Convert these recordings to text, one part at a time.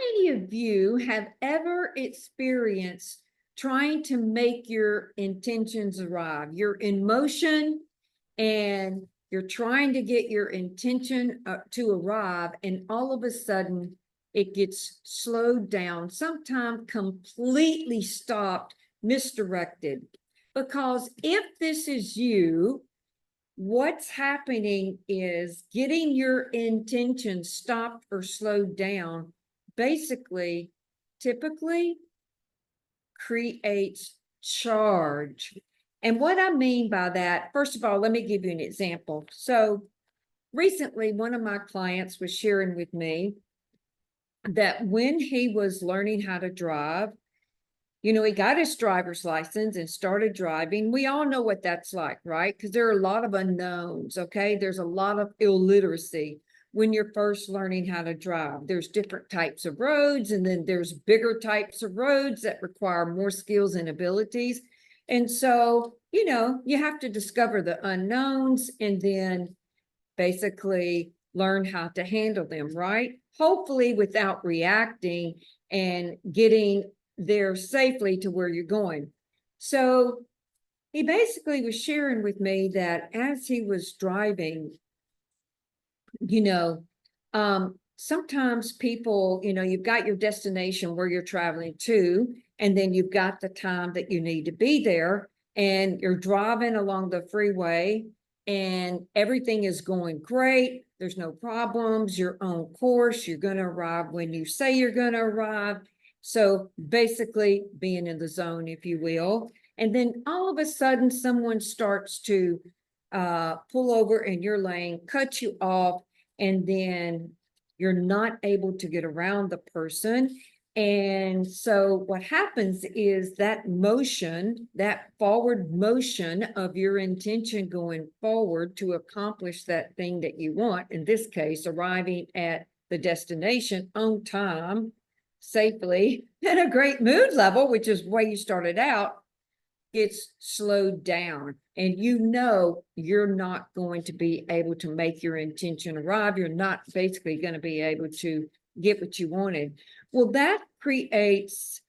many of you have ever experienced trying to make your intentions arrive? You're in motion and you're trying to get your intention to arrive, and all of a sudden it gets slowed down, sometimes completely stopped, misdirected. Because if this is you, what's happening is getting your intention stopped or slowed down basically typically creates charge. And what I mean by that, first of all, let me give you an example. So recently, one of my clients was sharing with me that when he was learning how to drive, he got his driver's license and started driving. We all know what that's like, right? Because there are a lot of unknowns, okay? There's a lot of illiteracy when you're first learning how to drive. There's different types of roads, and then there's bigger types of roads that require more skills and abilities. And so, you have to discover the unknowns and then basically learn how to handle them, right? Hopefully without reacting and getting there safely to where you're going. So he basically was sharing with me that as he was driving, sometimes people, you've got your destination where you're traveling to, and then you've got the time that you need to be there, and you're driving along the freeway and everything is going great. There's no problems. You're on course. You're going to arrive when you say you're going to arrive. So basically being in the zone, if you will. And then all of a sudden, someone starts to pull over in your lane, cut you off, and then you're not able to get around the person. And so what happens is that motion, that forward motion of your intention going forward to accomplish that thing that you want, in this case, arriving at the destination on time, safely, at a great mood level, which is where you started out, gets slowed down, and you're not going to be able to make your intention arrive. You're not basically going to be able to get what you wanted. Well, that creates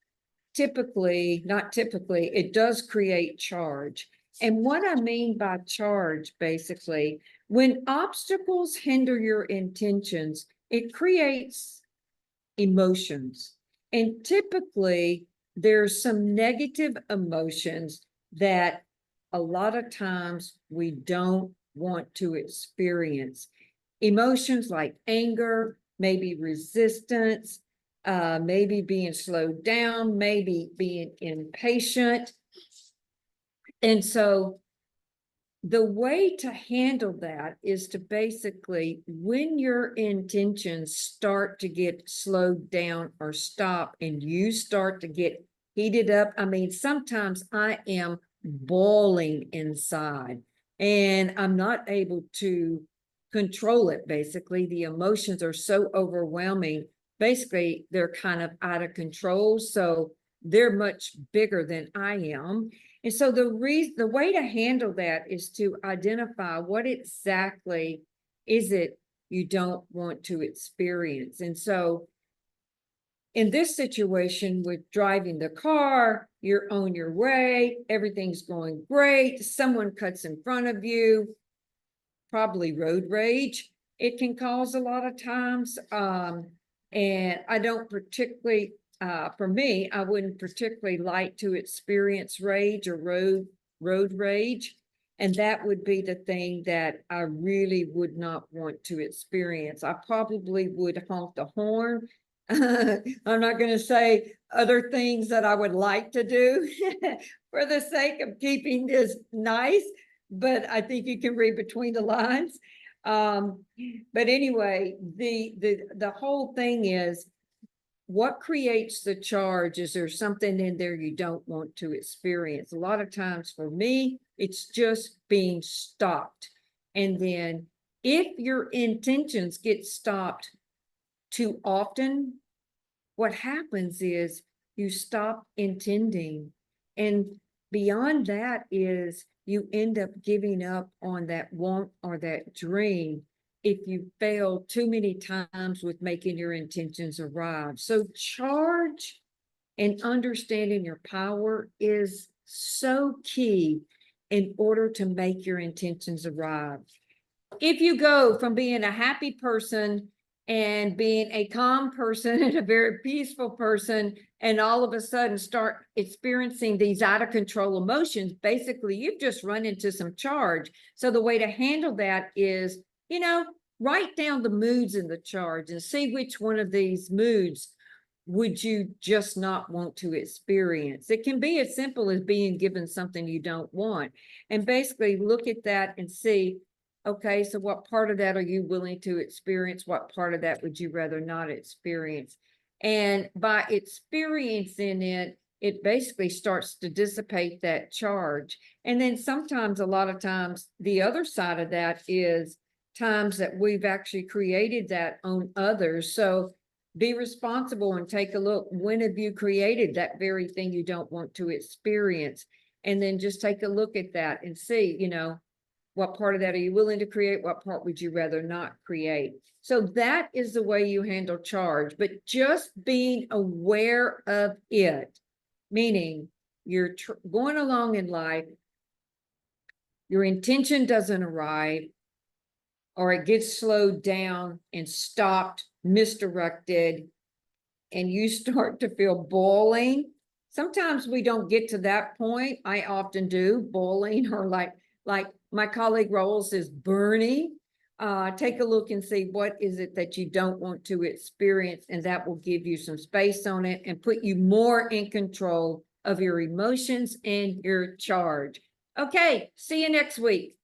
not typically, it does create charge. And what I mean by charge, basically, when obstacles hinder your intentions, it creates emotions. And typically, there's some negative emotions that a lot of times we don't want to experience. Emotions like anger, maybe resistance, maybe being slowed down, maybe being impatient. And so the way to handle that is to basically, when your intentions start to get slowed down or stop and you start to get heated up, I mean, sometimes I am boiling inside and I'm not able to control it. Basically, the emotions are so overwhelming. Basically, they're kind of out of control. So they're much bigger than I am. And so the way to handle that is to identify what exactly is it you don't want to experience. And so in this situation with driving the car, you're on your way, everything's going great, someone cuts in front of you, probably road rage. It can cause a lot of times. And I don't particularly, for me, I wouldn't particularly like to experience rage or road rage. And that would be the thing that I really would not want to experience. I probably would honk the horn. I'm not going to say other things that I would like to do for the sake of keeping this nice, but I think you can read between the lines. But anyway, the whole thing is, what creates the charge? Is there something in there you don't want to experience? A lot of times for me, it's just being stopped. And then if your intentions get stopped too often, what happens is you stop intending. And beyond that is you end up giving up on that want or that dream. if you fail too many times with making your intentions arrive. So charge and understanding your power is so key in order to make your intentions arrive. If you go from being a happy person and being a calm person and a very peaceful person, and all of a sudden start experiencing these out of control emotions, basically you've just run into some charge. So the way to handle that is, write down the moods in the charge and see which one of these moods would you just not want to experience. It can be as simple as being given something you don't want. And basically look at that and see, okay, so what part of that are you willing to experience? What part of that would you rather not experience? And by experiencing it, it basically starts to dissipate that charge. And then sometimes, a lot of times, the other side of that is times that we've actually created that on others. So be responsible and take a look. When have you created that very thing you don't want to experience? And then just take a look at that and see, what part of that are you willing to create? What part would you rather not create? So that is the way you handle charge, but just being aware of it, meaning you're going along in life, your intention doesn't arrive, or it gets slowed down and stopped, misdirected, and you start to feel boiling. Sometimes we don't get to that point. I often do, boiling, or like my colleague Rolls is burning. Take a look and see what is it that you don't want to experience, and that will give you some space on it and put you more in control of your emotions and your charge. Okay, see you next week.